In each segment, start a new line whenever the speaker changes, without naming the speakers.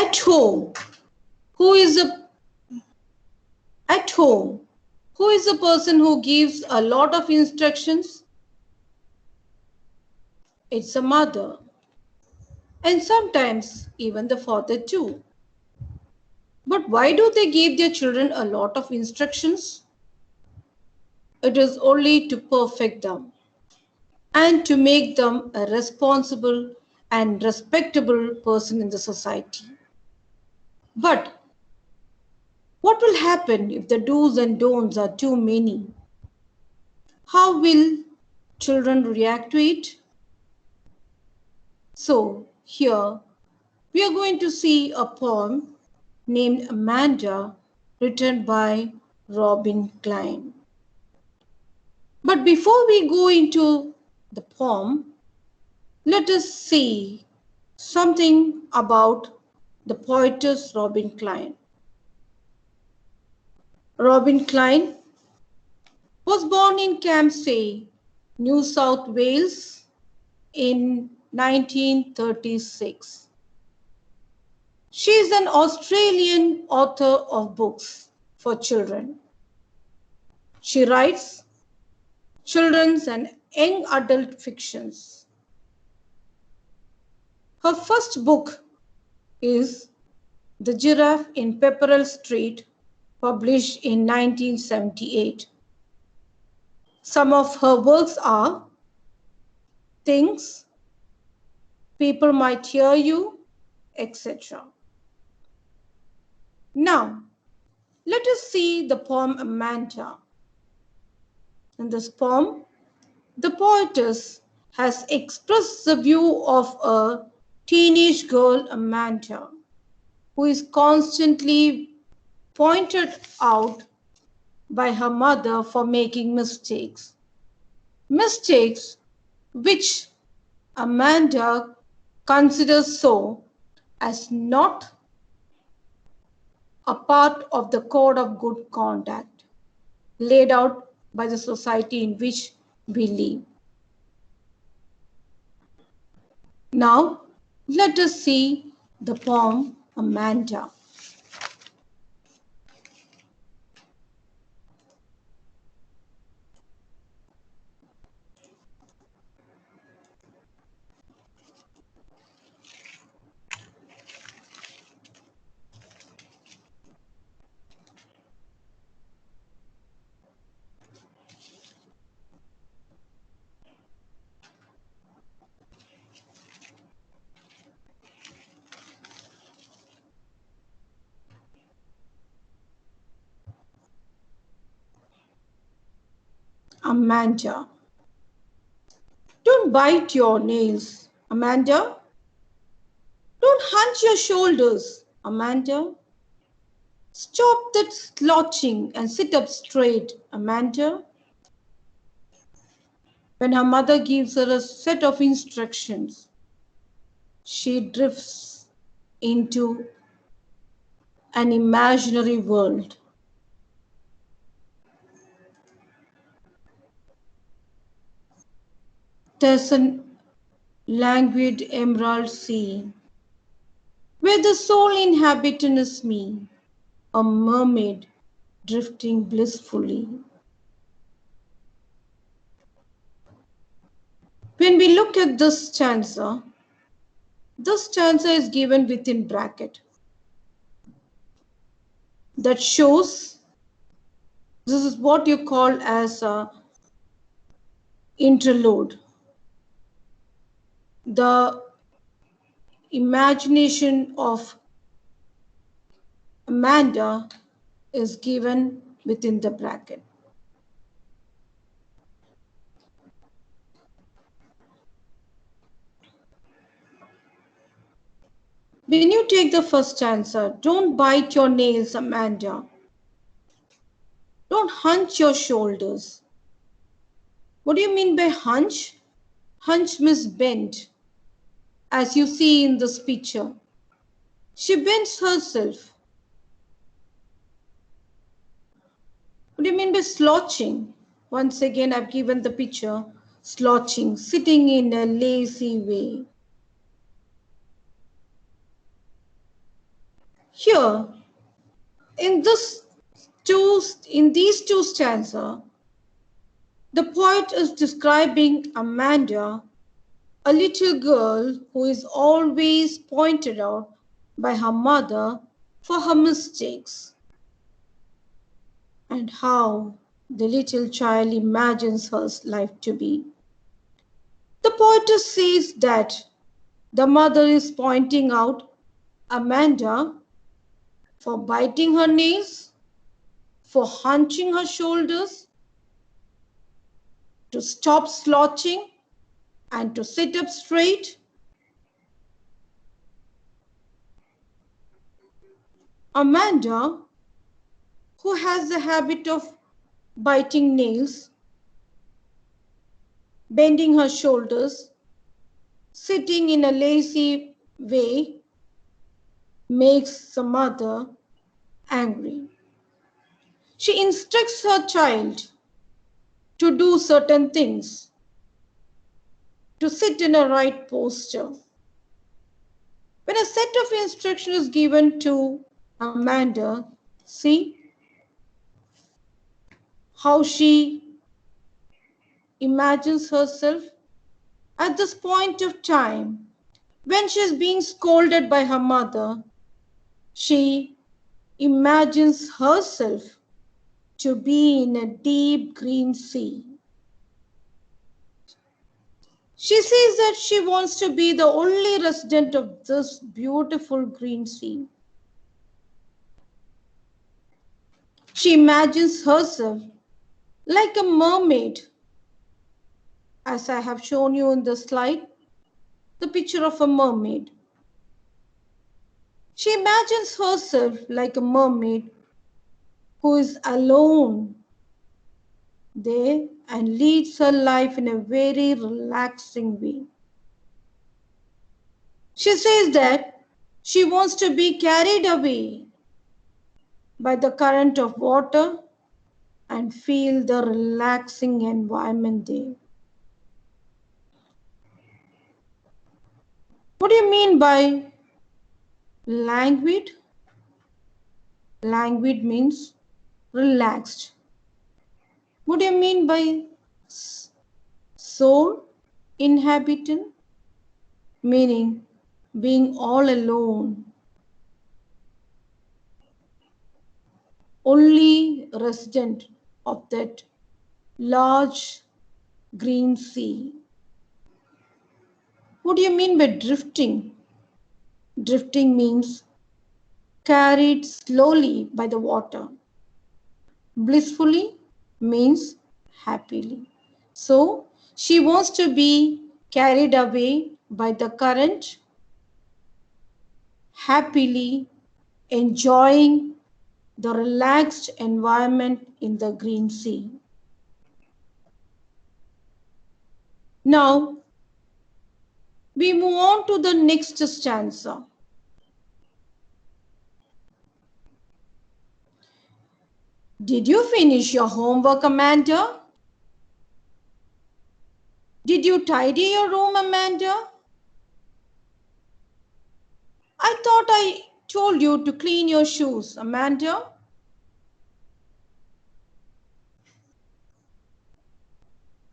At home, who is a at home, who is the person who gives a lot of instructions? It's a mother, and sometimes even the father too. But why do they give their children a lot of instructions? It is only to perfect them and to make them a responsible and respectable person in the society. But what will happen if the do's and don'ts are too many? How will children react to it? So, here we are going to see a poem named Amanda, written by Robin Klein. But before we go into the poem, let us see something about the poetess Robin Klein. Robin Klein was born in Campsie, New South Wales in 1936. She is an Australian author of books for children. She writes children's and young adult fictions. Her first book is The Giraffe in Pepperell Street, published in 1978. Some of her works are Things, People Might Hear You, etc. Now, let us see the poem Amanda. In this poem, the poetess has expressed the view of a teenage girl, Amanda, who is constantly pointed out by her mother for making mistakes. Mistakes which Amanda considers so as not a part of the code of good conduct laid out by the society in which we live. Now, let us see the poem Amanda. Amanda. Don't bite your nails, Amanda. Don't hunch your shoulders, Amanda. Stop that slouching and sit up straight, Amanda. When her mother gives her a set of instructions, she drifts into an imaginary world. There's a languid emerald sea where the sole inhabitant is me, a mermaid drifting blissfully. When we look at this stanza is given within bracket. That shows this is what you call as a interlude. The imagination of Amanda is given within the bracket. When you take the first stanza, don't bite your nails, Amanda. Don't hunch your shoulders. What do you mean by hunch? Hunch means bend, as you see in this picture. She bends herself. What do you mean by slouching? Once again, I've given the picture. Slouching, sitting in a lazy way. Here, in these two stanzas, the poet is describing Amanda, a little girl who is always pointed out by her mother for her mistakes, and how the little child imagines her life to be. The poetess says that the mother is pointing out Amanda for biting her nails, for hunching her shoulders, to stop slouching, and to sit up straight. Amanda, who has the habit of biting nails, bending her shoulders, sitting in a lazy way, makes the mother angry. She instructs her child to do certain things, to sit in a right posture. When a set of instructions is given to Amanda, see how she imagines herself at this point of time when she is being scolded by her mother. She imagines herself to be in a deep green sea. She says that she wants to be the only resident of this beautiful green sea. She imagines herself like a mermaid, as I have shown you in the slide, the picture of a mermaid. She imagines herself like a mermaid who is alone there and leads her life in a very relaxing way. She says that she wants to be carried away by the current of water and feel the relaxing environment there. What do you mean by languid? Languid means relaxed. What do you mean by soul inhabitant? Meaning being all alone, only resident of that large green sea. What do you mean by drifting? Drifting means carried slowly by the water. Blissfully means happily. So she wants to be carried away by the current, happily enjoying the relaxed environment in the green sea. Now, we move on to the next stanza. Did you finish your homework, Amanda? Did you tidy your room, Amanda? I thought I told you to clean your shoes, Amanda.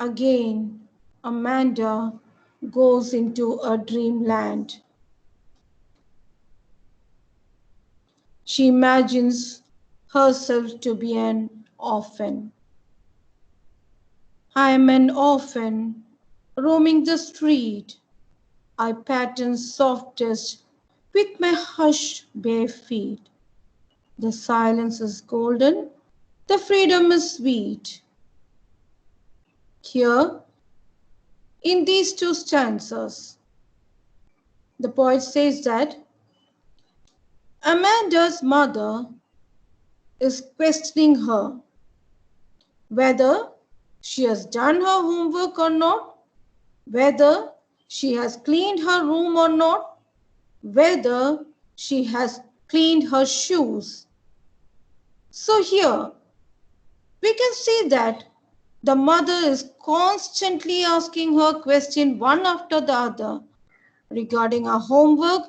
Again, Amanda goes into a dreamland. She imagines herself to be an orphan. I am an orphan roaming the street. I pattern softest with my hushed bare feet. The silence is golden, the freedom is sweet. Here, in these two stanzas, the poet says that Amanda's mother is questioning her whether she has done her homework or not, whether she has cleaned her room or not, whether she has cleaned her shoes. So here we can see that the mother is constantly asking her question one after the other regarding her homework,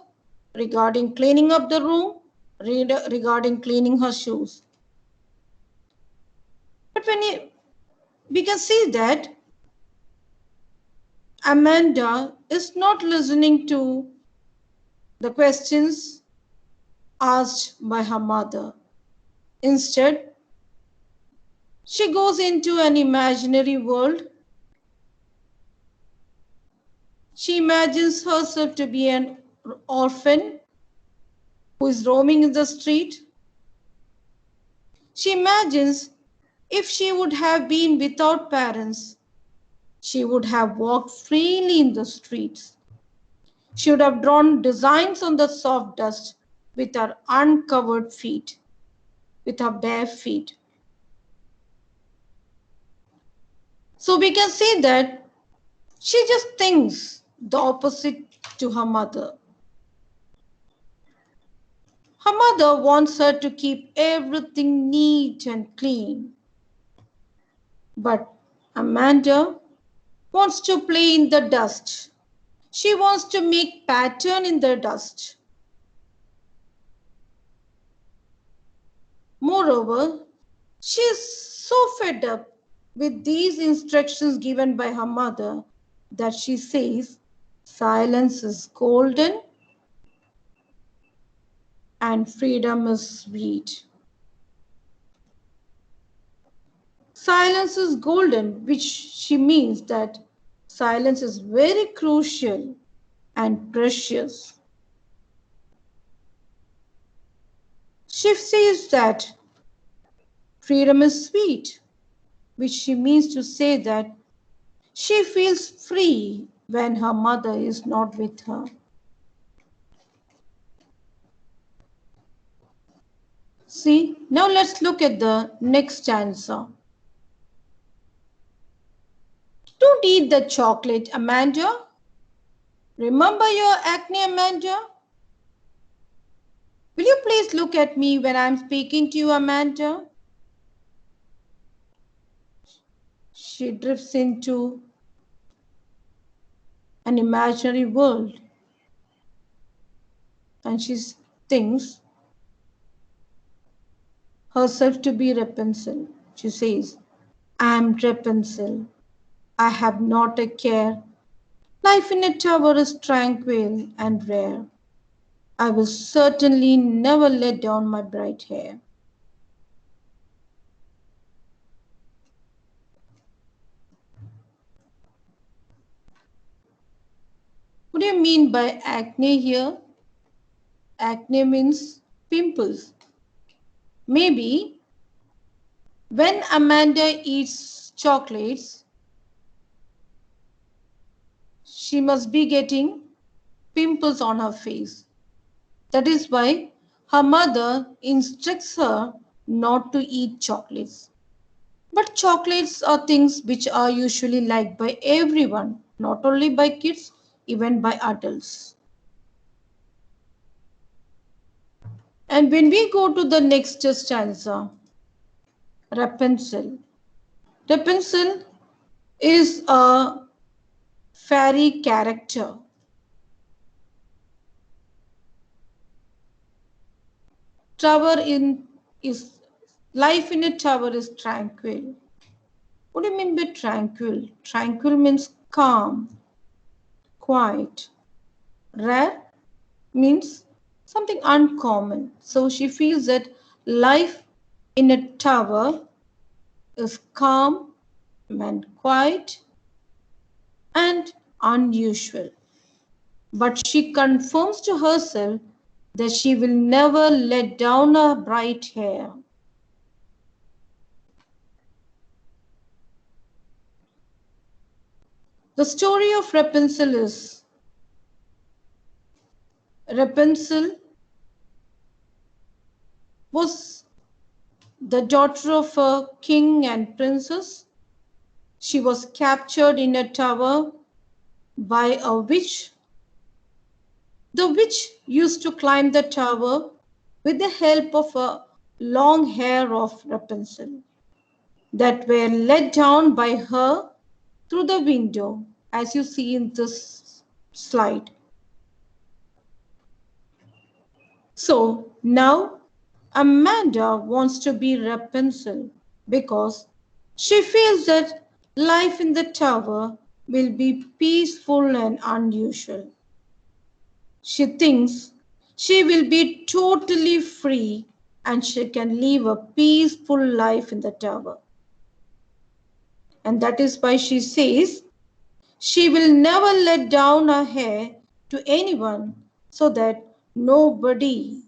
regarding cleaning up the room, regarding cleaning her shoes. But we can see that Amanda is not listening to the questions asked by her mother. Instead, she goes into an imaginary world. She imagines herself to be an orphan who is roaming in the street. She imagines if she would have been without parents, she would have walked freely in the streets. She would have drawn designs on the soft dust with her uncovered feet, with her bare feet. So we can see that she just thinks the opposite to her mother. Her mother wants her to keep everything neat and clean. But Amanda wants to play in the dust. She wants to make pattern in the dust. Moreover, she is so fed up with these instructions given by her mother that she says silence is golden and freedom is sweet. Silence is golden, which she means that silence is very crucial and precious. She says that freedom is sweet, which she means to say that she feels free when her mother is not with her. See, now let's look at the next stanza. Don't eat the chocolate, Amanda. Remember your acne, Amanda? Will you please look at me when I'm speaking to you, Amanda? She drifts into an imaginary world and she thinks herself to be Rapunzel. She says, I'm Rapunzel. I have not a care. Life in a tower is tranquil and rare. I will certainly never let down my bright hair. What do you mean by acne here? Acne means pimples. Maybe when Amanda eats chocolates, she must be getting pimples on her face. That is why her mother instructs her not to eat chocolates. But chocolates are things which are usually liked by everyone, not only by kids, even by adults. And when we go to the next stanza, Rapunzel. Rapunzel is a fairy character. Tower in is life in a tower is tranquil. What do you mean by tranquil? Tranquil means calm, quiet. Rare means something uncommon. So she feels that life in a tower is calm and quiet and unusual. But she confirms to herself that she will never let down her bright hair. The story of Rapunzel is Rapunzel was the daughter of a king and princess. She was captured in a tower by a witch. The witch used to climb the tower with the help of a long hair of Rapunzel that were let down by her through the window, as you see in this slide. So now Amanda wants to be Rapunzel because she feels that life in the tower will be peaceful and unusual. She thinks she will be totally free and she can live a peaceful life in the tower. And that is why she says she will never let down her hair to anyone so that nobody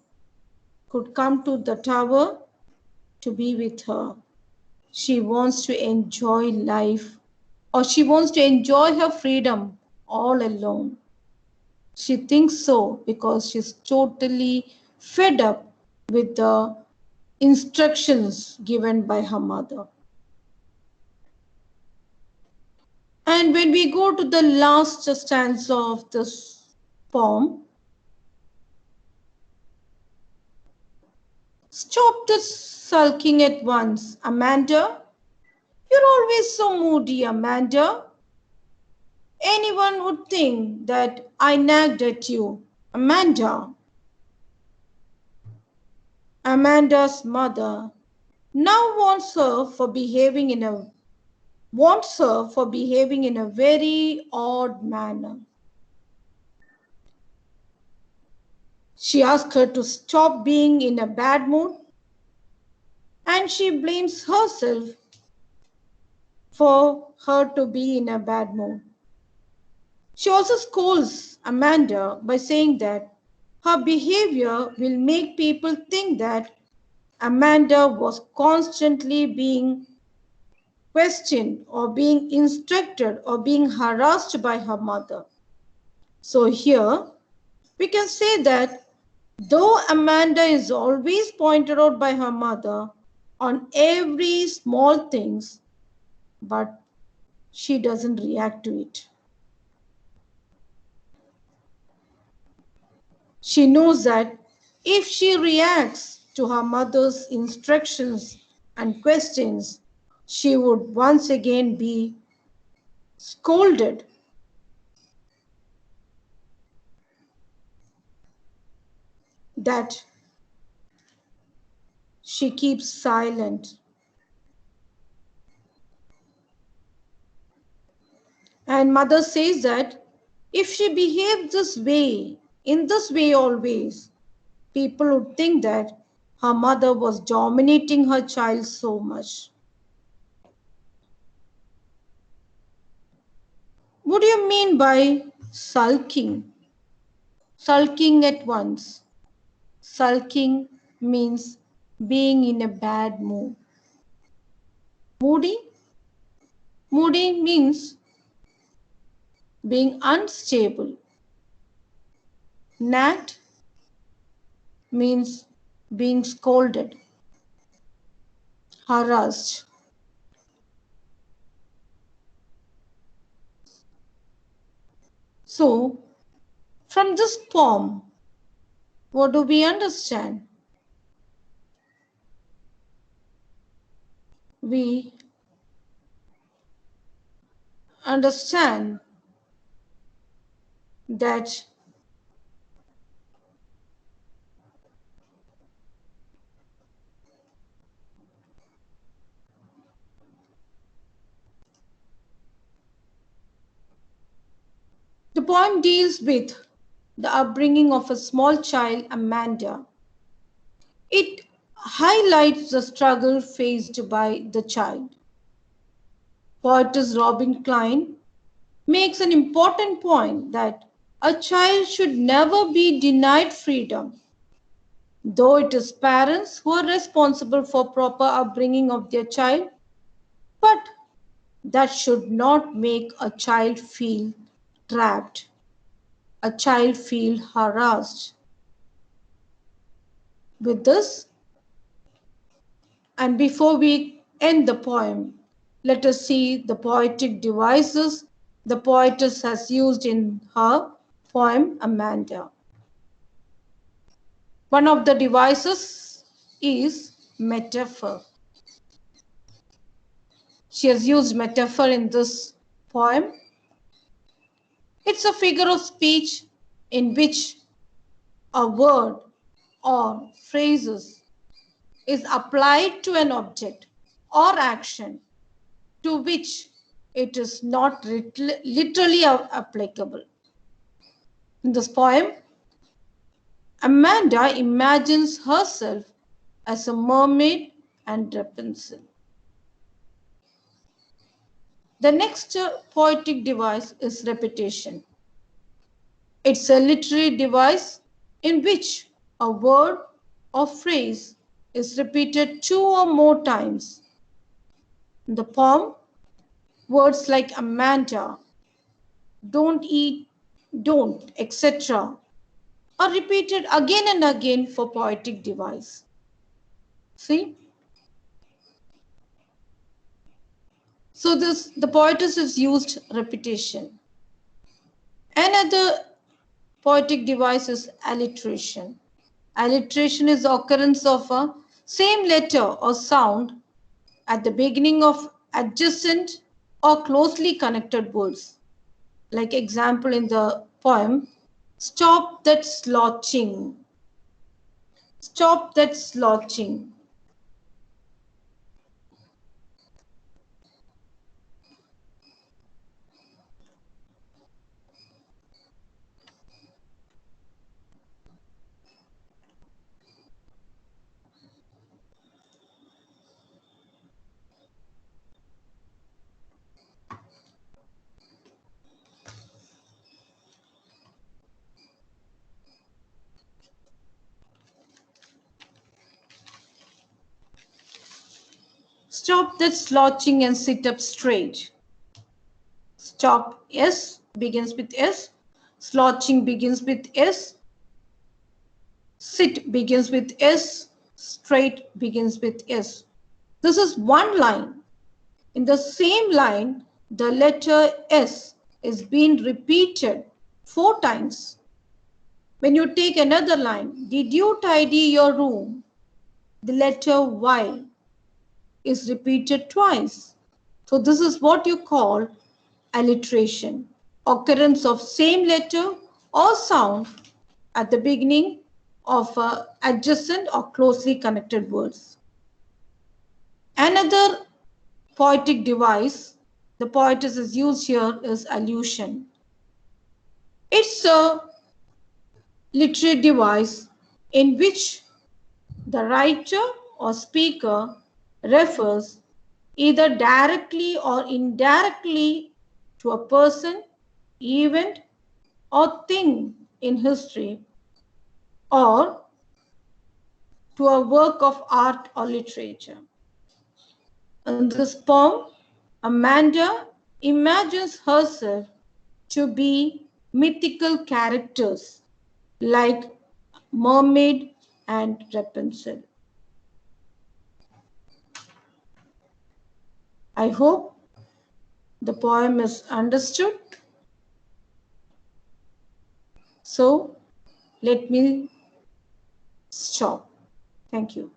could come to the tower to be with her. She wants to enjoy life or she wants to enjoy her freedom all alone. She thinks so because she's totally fed up with the instructions given by her mother. And when we go to the last stanza of this poem, stop the sulking at once, Amanda. You're always so moody, Amanda. Anyone would think that I nagged at you, Amanda. Amanda's mother now wants her for behaving in a very odd manner. She asks her to stop being in a bad mood and she blames herself for her to be in a bad mood. She also scolds Amanda by saying that her behavior will make people think that Amanda was constantly being questioned or being instructed or being harassed by her mother. So here we can say that though Amanda is always pointed out by her mother on every small things, but she doesn't react to it. She knows that if she reacts to her mother's instructions and questions, she would once again be scolded. That she keeps silent. And mother says that if she behaved this way, in this way always, people would think that her mother was dominating her child so much. What do you mean by sulking? Sulking at once. Sulking means being in a bad mood. Moody? Moody means being unstable. Nagged means being scolded, harassed. So, from this poem, what do we understand? We understand that the poem deals with the upbringing of a small child, Amanda. It highlights the struggle faced by the child. Poetess Robin Klein makes an important point that a child should never be denied freedom, though it is parents who are responsible for proper upbringing of their child, but that should not make a child feel trapped, a child feel harassed. With this, and before we end the poem, let us see the poetic devices the poetess has used in her poem Amanda. One of the devices is metaphor. She has used metaphor in this poem. It's a figure of speech in which a word or phrases is applied to an object or action to which it is not literally applicable. In this poem, Amanda imagines herself as a mermaid and Rapunzel. The next poetic device is repetition. It's a literary device in which a word or phrase is repeated 2 or more times. In the poem, words like Amanda, don't eat, don't, etc. are repeated again and again for poetic device. See? So the poetess has used repetition. Another poetic device is alliteration. Alliteration is the occurrence of a same letter or sound at the beginning of adjacent or closely connected words. Like example in the poem, stop that slouching. Stop that slouching. Stop that slouching and sit up straight. Stop, S, begins with S. Slouching begins with S. Sit begins with S. Straight begins with S. This is one line. In the same line, the letter S is being repeated 4 times. When you take another line, did you tidy your room? The letter Y is repeated twice. So this is what you call alliteration, occurrence of same letter or sound at the beginning of adjacent or closely connected words. Another poetic device the poetess is used here is allusion. It's a literary device in which the writer or speaker refers either directly or indirectly to a person, event, or thing in history, or to a work of art or literature. In this poem, Amanda imagines herself to be mythical characters like Mermaid and Rapunzel. I hope the poem is understood. So let me stop. Thank you.